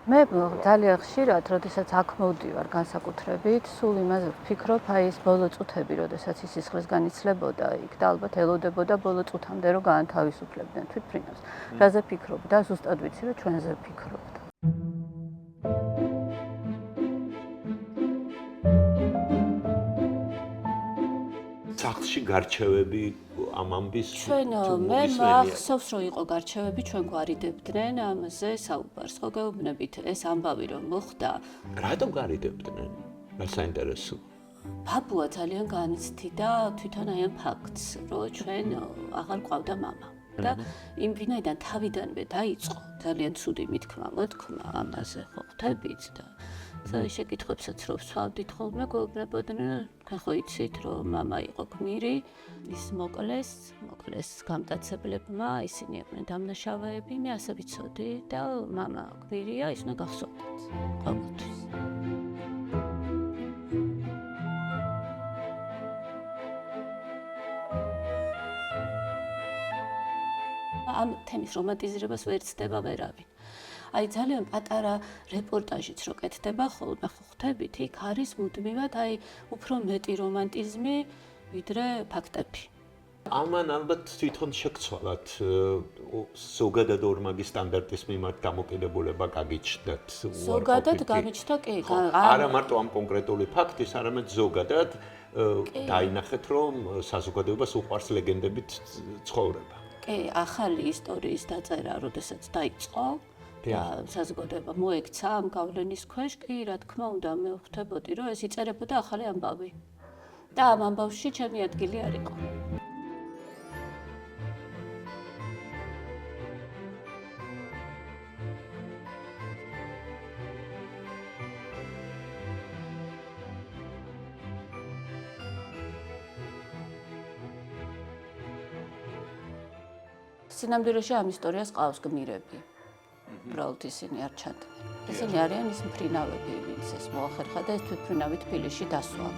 მე ძალიან ხშირად, როდესაც აქ მოვდივარ განსაკუთრებით, სულ იმაზე ვფიქრობ, აი ეს ბოლო წუთები, როდესაც ის სისხლისგან იცლებოდა იქ და ალბათ ელოდებოდა ბოლო წუთამდე, რომ გაანთავისუფლებდნენ თვითმფრინავს. რაზე ფიქრობ და ზუსტად ვიცი, რომ ჩვენზე ფიქრობ. სახლში გარჩევები ამ ამბის ჩვენ მე მახსოვს რომ იყო გარჩევები ჩვენ გვარიდებდნენ ამაზე საუბარს ხო გეუბნებით ეს ამბავი რომ მოხდა რატომ გარიდებდნენ რა საინტერესო ბაბუა ძალიან განიცდიდა თვითონ აი ამ ფაქტს რომ ჩვენ აღარ ყავდა მამა და იმ ვინაიდან თავიდანვე დაიწყო ძალიან ცუდი მოთქმა ამაზე ხო ხვდებით და შეკითხვებსაც რომ ვსვავდით ხოლმე გვეუბნებოდნენ ხო იცით რომ მამა იყო გმირი ის მოკლეს გამტაცებლებმა ისინი იყვნენ დამნაშავეები მე ასე ვიცოდი და მამა გმირია ის უნდა გახსოვდეთ ყოველთვის ამ თემის რომანტიზირებას ვერ ცდება ვერავინ აი ძალიან პატარა რეპორტაჟიც რო კეთდება ხოლმე ხო ხვდებით იქ არის მუდმივად აი უფრო მეტი რომანტიზმი ვიდრე ფაქტები ამან ალბათ თვითონ შეგცვალათ ზოგადად ორმაგი სტანდარტის მიმართ დამოკიდებულება გაგიჩნდათ ზოგადად გამიჩნდა კი არა მარტო ამ კონკრეტული ფაქტის არამედ ზოგადად დაინახეთ რომ საზოგადოებას უყვარს ლეგენდებით ცხოვრება კი ახალი ისტორიის დაწერა როდესაც დაიწყო და საზოგადოება მოექცა ამ გავლენის ქვეშ კი რა თქმა უნდა მე ვხვდებოდი რომ ეს იწერებოდა ახალი ამბავი და ამ ამბავში ჩემი ადგილი არ იყო სინამდვილეში ამ ისტორიას ყავს გმირები. უბრალოდ ისინი არ ჩანდნენ. ისინი არიან ის მფრინავები, ვინც ეს მოახერხა და ეს თვითმფრინავი თბილისში დასვა.